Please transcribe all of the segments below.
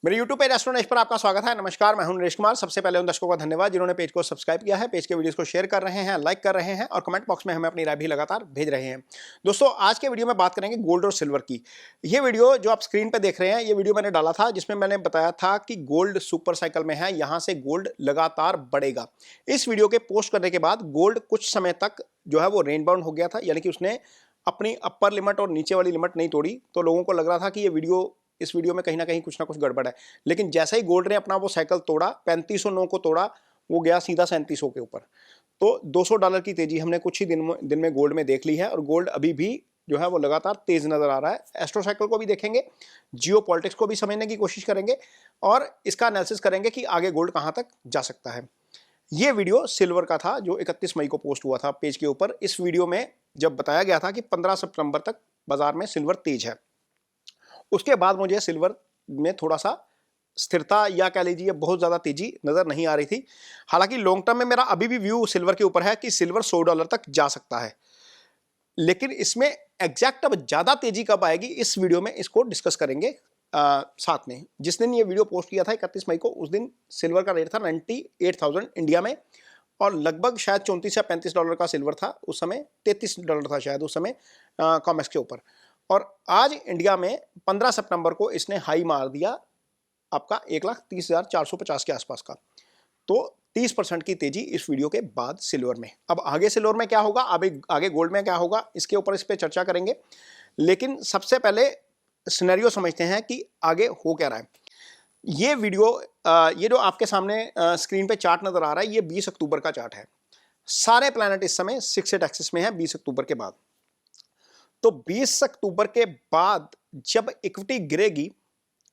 मेरे YouTube page astro Naresh पर आपका स्वागत है। नमस्कार, मैं हूं नरेश कुमार। सबसे पहले उन दर्शकों का धन्यवाद जिन्होंने पेज को सब्सक्राइब किया है, पेज के वीडियोस को शेयर कर रहे हैं, लाइक कर रहे हैं और कमेंट बॉक्स में हमें अपनी राय भी लगातार भेज रहे हैं। दोस्तों, आज के वीडियो में बात करेंगे गोल्ड और सिल्वर की। ये वीडियो जो आप स्क्रीन पर देख रहे हैं, ये वीडियो मैंने डाला था जिसमें मैंने बताया था कि गोल्ड सुपर साइकिल में है, यहाँ से गोल्ड लगातार बढ़ेगा। इस वीडियो के पोस्ट करने के बाद गोल्ड कुछ समय तक जो है वो रेंज बाउंड हो गया था, यानी कि उसने अपनी अपर लिमिट और नीचे वाली लिमिट नहीं तोड़ी। तो लोगों को लग रहा था कि इस वीडियो में कहीं ना कहीं कुछ ना कुछ गड़बड़ है। लेकिन जैसे ही गोल्ड ने अपना वो साइकिल तोड़ा, 3509 को तोड़ा, वो गया सीधा 3700 के ऊपर। तो $200 की तेजी हमने कुछ ही दिन में गोल्ड में देख ली है और गोल्ड अभी भी जो है वो लगातार तेज नजर आ रहा है। एस्ट्रो साइकिल को भी देखेंगे, जियो पॉलिटिक्स को भी समझने की कोशिश करेंगे और इसका एनालिसिस करेंगे कि आगे गोल्ड कहां तक जा सकता है। ये वीडियो सिल्वर का था जो 31 मई को पोस्ट हुआ था पेज के ऊपर। इस वीडियो में जब बताया गया था कि 15 सितंबर तक बाजार में सिल्वर तेज है, उसके बाद मुझे सिल्वर में थोड़ा सा स्थिरता या कह लीजिए बहुत ज्यादा तेजी नजर नहीं आ रही थी। हालांकि लॉन्ग टर्म में मेरा अभी भी व्यू सिल्वर के ऊपर है कि सिल्वर $100 तक जा सकता है, लेकिन इसमें एग्जैक्ट अब ज्यादा तेजी कब आएगी इस वीडियो में इसको डिस्कस करेंगे साथ में। जिस दिन ये वीडियो पोस्ट किया था 31 मई को, उस दिन सिल्वर का रेट था 98,000 इंडिया में और लगभग शायद $34 या $35 का सिल्वर था उस समय, $33 था शायद उस समय कॉमेक्स के ऊपर। और आज इंडिया में 15 सितंबर को इसने हाई मार दिया आपका 1,30,450 के आसपास का। तो 30% की तेजी इस वीडियो के बाद सिल्वर में। अब आगे सिल्वर में क्या होगा, आगे गोल्ड में क्या होगा, इसके ऊपर इस पे चर्चा करेंगे। लेकिन सबसे पहले सिनेरियो समझते हैं कि आगे हो क्या रहा है। ये वीडियो ये जो आपके सामने स्क्रीन पे चार्ट नजर आ रहा है, ये 20 अक्टूबर का चार्ट है। सारे प्लैनेट इस समय 6 एक्सिस में है 20 अक्टूबर के बाद। तो 20 अक्टूबर के बाद जब इक्विटी गिरेगी,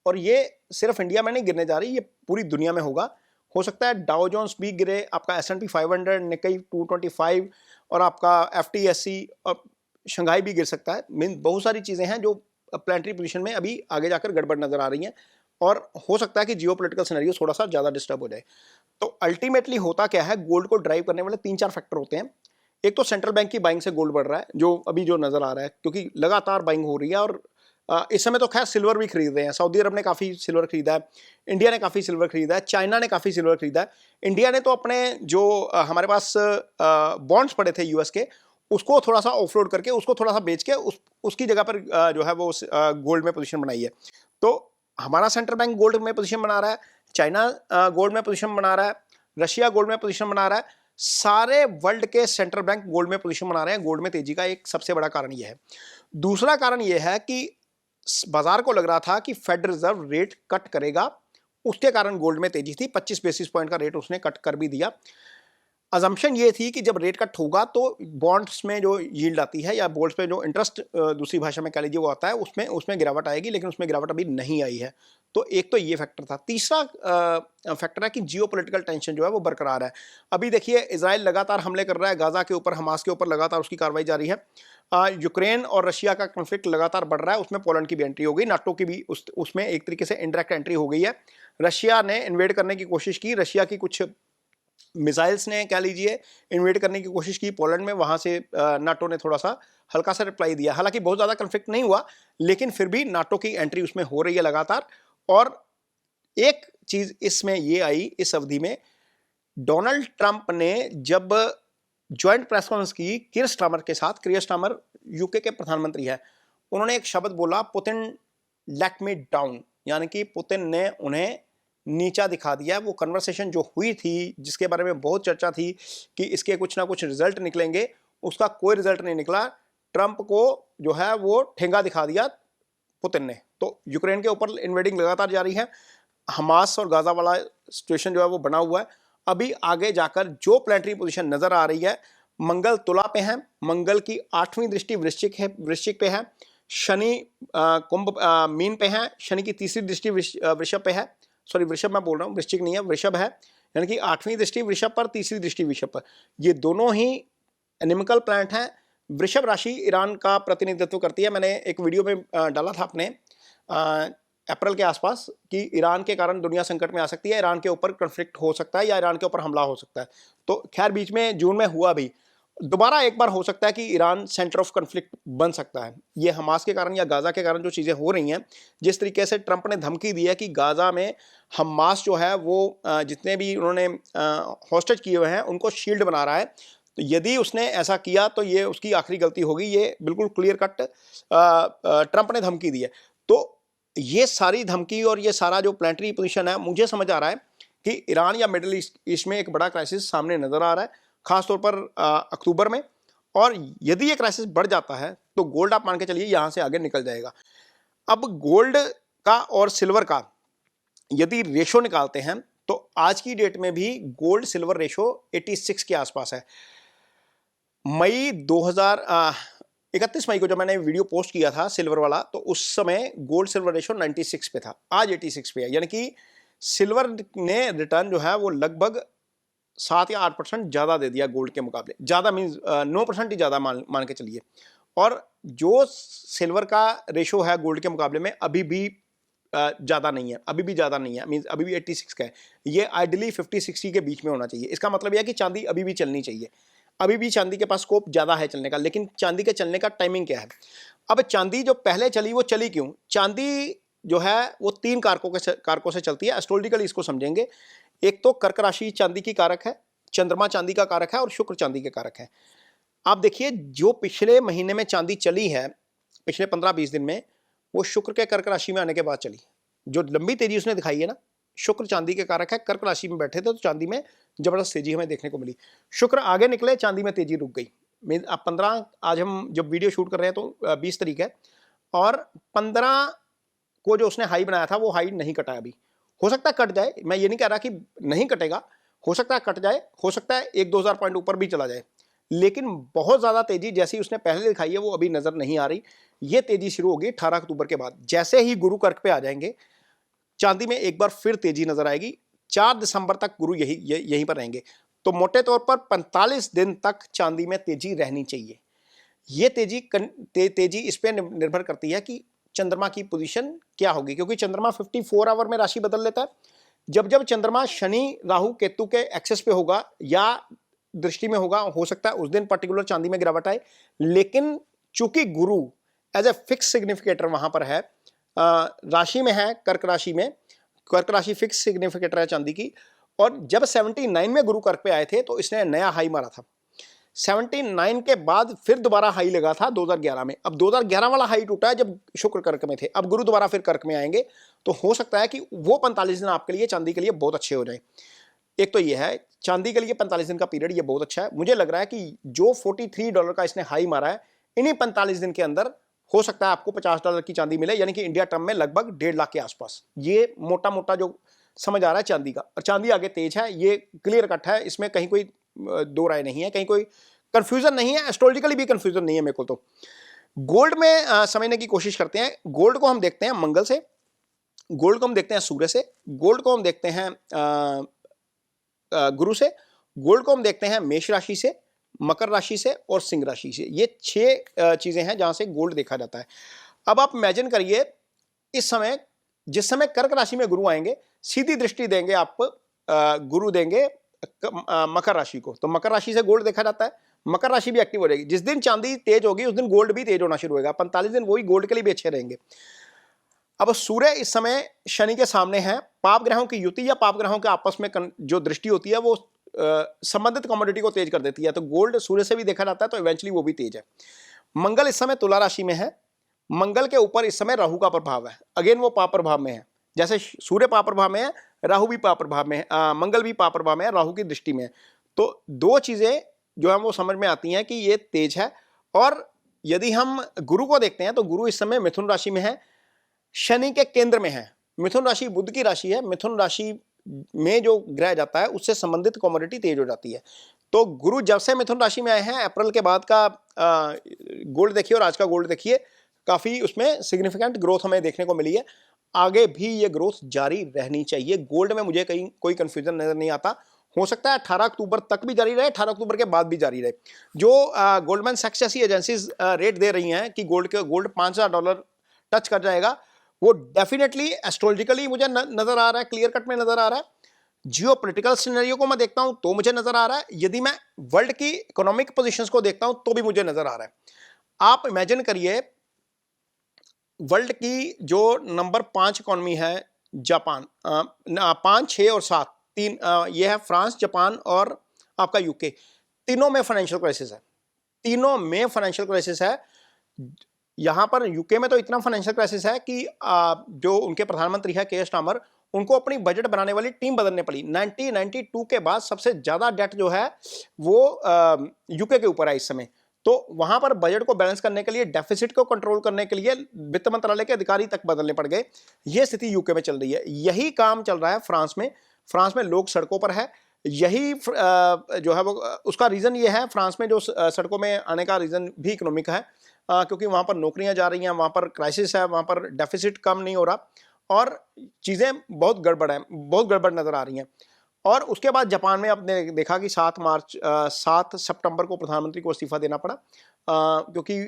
और ये सिर्फ इंडिया में नहीं गिरने जा रही, ये पूरी दुनिया में होगा। हो सकता है डाउ जोन्स भी गिरे, आपका S&P 500, निक्केई 225 और आपका FTSE और शंघाई भी गिर सकता है। मीन बहुत सारी चीजें हैं जो प्लानिटरी पोजीशन में अभी आगे जाकर गड़बड़ नजर आ रही हैं और हो सकता है कि जियोपॉलिटिकल सिनेरियो थोड़ा सा ज्यादा डिस्टर्ब हो जाए। तो अल्टीमेटली होता क्या है, गोल्ड को ड्राइव करने वाले 3-4 फैक्टर होते हैं। एक तो सेंट्रल बैंक की बाइंग से गोल्ड बढ़ रहा है, जो नजर आ रहा है, क्योंकि लगातार बाइंग हो रही है। और इस समय तो खैर सिल्वर भी खरीद रहे हैं। सऊदी अरब ने काफी सिल्वर खरीदा है, इंडिया ने काफी सिल्वर खरीदा है, चाइना ने काफी सिल्वर खरीदा है। इंडिया ने तो अपने जो हमारे पास बॉन्ड्स पड़े थे यूएस के, उसको थोड़ा सा ऑफलोड करके, उसको थोड़ा सा बेच के उसकी जगह पर जो है वो गोल्ड में पोजीशन बनाई है। तो हमारा सेंट्रल बैंक गोल्ड में पोजीशन बना रहा है, चाइना गोल्ड में पोजीशन बना रहा है, रशिया गोल्ड में पोजीशन बना रहा है। सारे वर्ल्ड के सेंट्रल बैंक गोल्ड में पोजीशन बना रहे हैं। गोल्ड में तेजी का एक सबसे बड़ा कारण यह है। दूसरा कारण यह है कि बाजार को लग रहा था कि फेड रिजर्व रेट कट करेगा, उसके कारण गोल्ड में तेजी थी। 25 बेसिस पॉइंट का रेट उसने कट कर भी दिया। अजम्पशन ये थी कि जब रेट कट होगा तो बॉन्ड्स में जो यील्ड आती है या बॉन्ड्स पे जो इंटरेस्ट दूसरी भाषा में कह लीजिए वो आता है, उसमें गिरावट आएगी, लेकिन उसमें गिरावट अभी नहीं आई है। तो एक तो ये फैक्टर था। तीसरा फैक्टर है कि जियोपॉलिटिकल टेंशन जो है वो बरकरार है। अभी देखिए इजराइल लगातार हमले कर रहा है गाजा के ऊपर, हमास के ऊपर लगातार उसकी कार्रवाई जारी है। यूक्रेन और रशिया का कॉन्फ्लिक्ट लगातार बढ़ रहा है, उसमें पोलैंड की भी एंट्री हो गई, नाटो की भी उसमें एक तरीके से इनडायरेक्ट एंट्री हो गई है। रशिया ने इन्वेड करने की कोशिश की, रशिया की कुछ मिसाइल्स ने कह लीजिए इन्वेड करने की कोशिश की पोलैंड में, वहां से नाटो ने थोड़ा सा हल्का सा रिप्लाई दिया। हालांकि बहुत ज्यादा कॉन्फ्लिक्ट नहीं हुआ, लेकिन फिर भी नाटो की एंट्री उसमें हो रही है लगातार। और एक चीज इसमें ये आई इस अवधि में, डोनाल्ड ट्रंप ने जब ज्वाइंट प्रेस कॉन्फ्रेंस की कीर स्टारमर के साथ, कीर स्टारमर यूके के प्रधानमंत्री है, उन्होंने एक शब्द बोला, पुतिन लेट मी डाउन, यानी कि पुतिन ने उन्हें नीचा दिखा दिया। वो कन्वर्सेशन जो हुई थी, जिसके बारे में बहुत चर्चा थी कि इसके कुछ ना कुछ रिजल्ट निकलेंगे, उसका कोई रिजल्ट नहीं निकला। ट्रंप को जो है वो ठेंगा दिखा दिया पुतिन ने। तो यूक्रेन के ऊपर इन्वेडिंग लगातार जारी है, हमास और गाजा वाला सिचुएशन जो है वो बना हुआ है। अभी आगे जाकर जो प्लानिटरी पोजीशन नजर आ रही है, मंगल तुला पे है, मंगल की 8वीं दृष्टि वृश्चिक पे है, शनि कुंभ मीन पे है, शनि की 3री दृष्टि वृषभ पे है। सॉरी, वृषभ मैं बोल रहा हूँ, वृश्चिक नहीं है, वृषभ है। यानी कि 8वीं दृष्टि वृषभ पर, 3री दृष्टि वृषभ पर। ये दोनों ही एनिमिकल प्लैनेट हैं। वृषभ राशि ईरान का प्रतिनिधित्व करती है। मैंने एक वीडियो में डाला था अपने अप्रैल के आसपास कि ईरान के कारण दुनिया संकट में आ सकती है, ईरान के ऊपर कॉन्फ्लिक्ट हो सकता है या ईरान के ऊपर हमला हो सकता है। तो खैर बीच में जून में हुआ भी, दोबारा एक बार हो सकता है कि ईरान सेंटर ऑफ कन्फ्लिक्ट बन सकता है। ये हमास के कारण या गाज़ा के कारण जो चीज़ें हो रही हैं, जिस तरीके से ट्रंप ने धमकी दी है कि गाज़ा में हमास जो है वो जितने भी उन्होंने हॉस्टेज किए हुए हैं उनको शील्ड बना रहा है। तो यदि उसने ऐसा किया तो ये उसकी आखिरी गलती होगी। ये बिल्कुल क्लियर कट ट्रंप ने धमकी दी है। तो ये सारी धमकी और ये सारा जो प्लानिटरी पोजीशन है, मुझे समझ आ रहा है कि ईरान या मिडिल ईस्ट में एक बड़ा क्राइसिस सामने नजर आ रहा है, खासतौर पर अक्टूबर में। और यदि ये क्राइसिस बढ़ जाता है तो गोल्ड आप मान के चलिए यहां से आगे निकल जाएगा। अब गोल्ड का और सिल्वर का यदि रेशो निकालते हैं तो आज की डेट में भी गोल्ड सिल्वर रेशो 86 के आसपास है। मई 31 मई को जब मैंने वीडियो पोस्ट किया था सिल्वर वाला, तो उस समय गोल्ड सिल्वर रेशो 96 पे था, आज 86 पे है। यानी कि सिल्वर ने रिटर्न जो है वो लगभग 7 या 8% ज़्यादा दे दिया गोल्ड के मुकाबले। ज़्यादा मीन्स 9% ही ज़्यादा मान के चलिए। और जो सिल्वर का रेशो है गोल्ड के मुकाबले में अभी भी ज़्यादा नहीं है, अभी भी ज़्यादा नहीं है, मीन्स अभी भी 86 का है। ये आइडियली 50-60 के बीच में होना चाहिए। इसका मतलब यह है कि चांदी अभी भी चलनी चाहिए, अभी भी चांदी के पास स्कोप ज़्यादा है चलने का। लेकिन चांदी के चलने का टाइमिंग क्या है? अब चांदी जो पहले चली वो चली क्यों? चांदी जो है वो 3 कारकों से चलती है। एस्ट्रोलॉजिकली इसको समझेंगे। एक तो कर्क राशि चांदी की कारक है, चंद्रमा चांदी का कारक है और शुक्र चांदी के कारक है। आप देखिए जो पिछले महीने में चांदी चली है, पिछले 15-20 दिन में, वो शुक्र के कर्क राशि में आने के बाद चली। जो लंबी तेजी उसने दिखाई है ना, शुक्र चांदी के कारक है। कर्क राशि में बैठे थे तो चांदी में जबरदस्त तेजी हमें देखने को मिली। शुक्र आगे निकले, चांदी में तेजी रुक गई। मीन अब 15, आज हम जब वीडियो शूट कर रहे हैं तो 20 तारीख है, और 15 को जो उसने हाई बनाया था वो हाई नहीं कटा अभी। हो सकता है कट जाए, मैं ये नहीं कह रहा कि नहीं कटेगा, हो सकता है कट जाए, हो सकता है 1-2 हज़ार पॉइंट ऊपर भी चला जाए। लेकिन बहुत ज़्यादा तेजी जैसी उसने पहले दिखाई है वो अभी नज़र नहीं आ रही। ये तेजी शुरू होगी 18 अक्टूबर के बाद। जैसे ही गुरु कर्क पे आ जाएंगे, चांदी में एक बार फिर तेजी नजर आएगी। 4 दिसंबर तक गुरु यहीं पर रहेंगे। तो मोटे तौर पर 45 दिन तक चांदी में तेजी रहनी चाहिए। ये तेजी इस पे निर्भर करती है कि चंद्रमा की पोजीशन क्या होगी, क्योंकि चंद्रमा 54 आवर में राशि बदल लेता है। जब जब चंद्रमा शनि राहु केतु के एक्सेस पे होगा या दृष्टि में होगा, हो सकता है उस दिन पर्टिकुलर चांदी में गिरावट आए। लेकिन चूंकि गुरु एज ए फिक्स सिग्निफिकेटर वहां पर है, राशि में है, कर्क राशि में। कर्क राशि फिक्स सिग्निफिकेटर है चांदी की। और जब 79 में गुरु कर्क पे आए थे तो इसने नया हाई मारा था। 79 के बाद फिर दोबारा हाई लगा था 2011 में। अब 2011 वाला हाई टूटा है जब शुक्र कर्क में थे। अब गुरु दोबारा फिर कर्क में आएंगे तो हो सकता है कि वो 45 दिन आपके लिए, चांदी के लिए बहुत अच्छे हो जाए। एक तो ये है, चांदी के लिए 45 दिन का पीरियड ये बहुत अच्छा है। मुझे लग रहा है कि जो $43 का इसने हाई मारा है, इन्हीं 45 दिन के अंदर हो सकता है आपको $50 की चांदी मिले, यानी कि इंडिया टर्म में लगभग 1.5 लाख के आसपास। ये मोटा मोटा जो समझ आ रहा है चांदी का। और चांदी आगे तेज है, ये क्लियर कट है, इसमें कहीं कोई दो राय नहीं है, कहीं कोई कंफ्यूजन नहीं है। एस्ट्रोलॉजिकली भी कंफ्यूजन नहीं है मेरे को। तो गोल्ड में समझने की कोशिश करते हैं। गोल्ड को हम देखते हैं मंगल से, गोल्ड को हम देखते हैं सूर्य से, गोल्ड को हम देखते हैं गुरु से, गोल्ड को हम देखते हैं मेष राशि से, मकर राशि से और सिंह राशि से। ये 6 चीजें हैं जहां से गोल्ड देखा जाता है। अब आप इमेजिन करिए, इस समय जिस समय कर्क राशि में गुरु आएंगे, सीधी दृष्टि देंगे आप, गुरु देंगे मकर राशि को, तो मकर राशि से गोल्ड देखा जाता है। मकर राशि भी एक्टिव हो जाएगी। जिस दिन चांदी तेज होगी उस दिन गोल्ड भी तेज होना शुरू होगा। 45 दिन वही गोल्ड के लिए भी अच्छे रहेंगे। अब सूर्य इस समय शनि के सामने है। पाप ग्रहों की युति या पाप ग्रहों के आपस में जो दृष्टि होती है वो संबंधित कमोडिटी को तेज कर देती है। तो गोल्ड सूर्य से भी देखा जाता है, तो इवेंचुअली वो भी तेज है। मंगल इस समय तुला राशि में है। मंगल के ऊपर इस समय राहु का प्रभाव है। अगेन वो पाप प्रभाव में है। जैसे सूर्य पाप प्रभाव में है, राहु भी पाप प्रभाव में है, मंगल भी पाप प्रभाव में है, राहु की दृष्टि में है। तो 2 चीजें जो है वो समझ में आती हैं कि ये तेज है। और यदि हम गुरु को देखते हैं तो गुरु इस समय मिथुन राशि में है, शनि के केंद्र में है। मिथुन राशि बुध की राशि है। मिथुन राशि में जो ग्रह जाता है उससे संबंधित कमोडिटी तेज हो जाती है। तो गुरु जब से मिथुन राशि में आए हैं, अप्रैल के बाद का गोल्ड देखिए और आज का गोल्ड देखिए, काफी उसमें सिग्निफिकेंट ग्रोथ हमें देखने को मिली है। आगे भी ये ग्रोथ जारी रहनी चाहिए। गोल्ड में मुझे कहीं कोई कंफ्यूजन नजर नहीं आता। हो सकता है 18 अक्टूबर तक भी जारी रहे, 18 अक्टूबर के बाद भी जारी रहे। जो गोल्डमैन सैक्स जैसी एजेंसीज रेट दे रही हैं कि गोल्ड $5,000 टच कर जाएगा, वो डेफिनेटली एस्ट्रोलॉजिकली मुझे नजर आ रहा है, क्लियर कट में नजर आ रहा है जियोपॉलिटिकल सिनेरियो को मैं देखता हूं तो मुझे नजर आ रहा है, यदि मैं वर्ल्ड की इकोनॉमिक पोजीशंस को देखता हूं तो भी मुझे नजर आ रहा है। आप इमेजिन करिए, वर्ल्ड की जो नंबर 5 इकोनॉमी है जापान, 5, 6 और 7, तीन ये है फ्रांस, जापान और आपका यूके। तीनों में फाइनेंशियल क्राइसिस है, तीनों में फाइनेंशियल क्राइसिस है। यहां पर यूके में तो इतना फाइनेंशियल क्राइसिस है कि जो उनके प्रधानमंत्री है के स्टार्मर, उनको अपनी बजट बनाने वाली टीम बदलने पड़ी। 1992 के बाद सबसे ज्यादा डेट जो है वो यूके के ऊपर है इस समय। तो वहां पर बजट को बैलेंस करने के लिए, डेफिसिट को कंट्रोल करने के लिए वित्त मंत्रालय के अधिकारी तक बदलने पड़ गए। यह स्थिति यूके में चल रही है। यही काम चल रहा है फ्रांस में। फ्रांस में लोग सड़कों पर है। यही जो है वो उसका रीजन ये है, फ्रांस में जो सड़कों में आने का रीजन भी इकोनॉमिक है, क्योंकि वहां पर नौकरियां जा रही हैं, वहां पर क्राइसिस है, वहां पर डेफिसिट कम नहीं हो रहा और चीजें बहुत गड़बड़ है, बहुत गड़बड़ नजर आ रही हैं। और उसके बाद जापान में आपने देखा कि 7 सितंबर को प्रधानमंत्री को इस्तीफा देना पड़ा, क्योंकि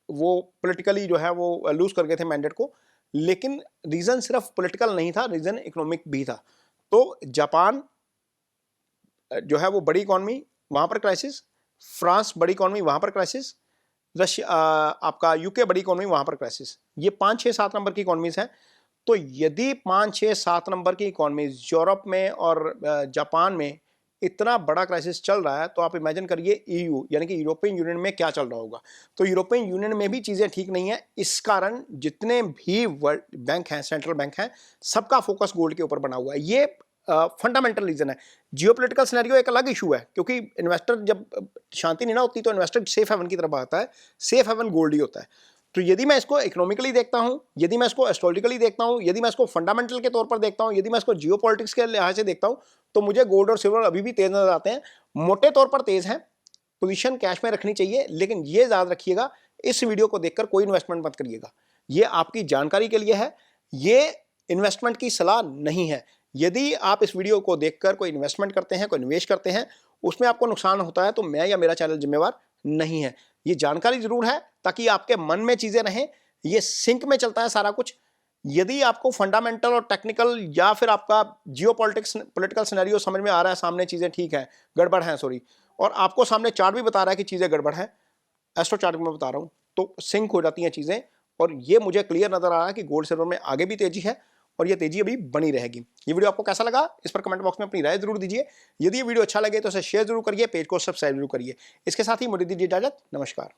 वो पॉलिटिकली जो है वो लूज कर गए थे मैंडेट को। लेकिन रीजन सिर्फ पॉलिटिकल नहीं था, रीजन इकोनॉमिक भी था। तो जापान जो है वो बड़ी इकॉनमी, वहां पर क्राइसिस। फ्रांस बड़ी इकॉनमी, वहां पर क्राइसिस। रशिया, आपका यूके बड़ी इकॉनमी, वहां पर क्राइसिस। ये 5, 6, 7 नंबर की इकॉनमीज हैं। तो यदि 5, 6, 7 नंबर की इकॉनमीज यूरोप में और जापान में इतना बड़ा क्राइसिस चल रहा है, तो आप इमेजिन करिए ईयू यानी कि यूरोपियन यूनियन में क्या चल रहा होगा। तो यूरोपियन यूनियन में भी चीजें ठीक नहीं है। इस कारण जितने भी वर्ल्ड बैंक हैं, सेंट्रल बैंक हैं, सबका फोकस गोल्ड के ऊपर बना हुआ है। ये फंडामेंटल रीजन है। जियोपॉलिटिकल सिनेरियो एक अलग इशू है, क्योंकि इन्वेस्टर जब शांति नहीं ना होती तो इन्वेस्टर सेफ हेवन की तरफ आता है। सेफ हेवन गोल्ड ही होता है। तो यदि मैं इसको इकोनॉमिकली देखता हूं, यदि मैं इसको एस्ट्रोलॉजिकली देखता हूं, यदि मैं इसको फंडामेंटल के तौर पर देखता हूं, यदि मैं इसको जियोपॉलिटिक्स के लिहाज से देखता हूं, तो मुझे गोल्ड और सिल्वर अभी भी तेज नजर आते हैं। मोटे तौर पर तेज हैं। पोजीशन कैश में रखनी चाहिए, लेकिन ये याद रखिएगा, इस वीडियो को देखकर कोई इन्वेस्टमेंट मत करिएगा। ये आपकी जानकारी के लिए है, ये इन्वेस्टमेंट की सलाह नहीं है। यदि आप इस वीडियो को देखकर कोई इन्वेस्टमेंट करते हैं, कोई निवेश करते हैं, उसमें आपको नुकसान होता है, तो मैं या मेरा चैनल जिम्मेवार नहीं है। ये जानकारी जरूर है ताकि आपके मन में चीजें रहें। ये सिंक में चलता है सारा कुछ। यदि आपको फंडामेंटल और टेक्निकल या फिर आपका जियोपॉलिटिक्स पॉलिटिकल सिनेरियो समझ में आ रहा है, सामने चीजें ठीक है, गड़बड़ है सॉरी, और आपको सामने चार्ट भी बता रहा है कि चीजें गड़बड़ है, एस्ट्रो चार्ट में बता रहा हूं, तो सिंक हो जाती हैं चीजें। और ये मुझे क्लियर नजर आ रहा है कि गोल्ड सिल्वर में आगे भी तेजी है और ये तेजी अभी बनी रहेगी। ये वीडियो आपको कैसा लगा, इस पर कमेंट बॉक्स में अपनी राय जरूर दीजिए। यदि ये वीडियो अच्छा लगे तो इसे शेयर जरूर करिए, पेज को सब्सक्राइब जरूर करिए। इसके साथ ही मुझे दीजिए इजाजत। नमस्कार।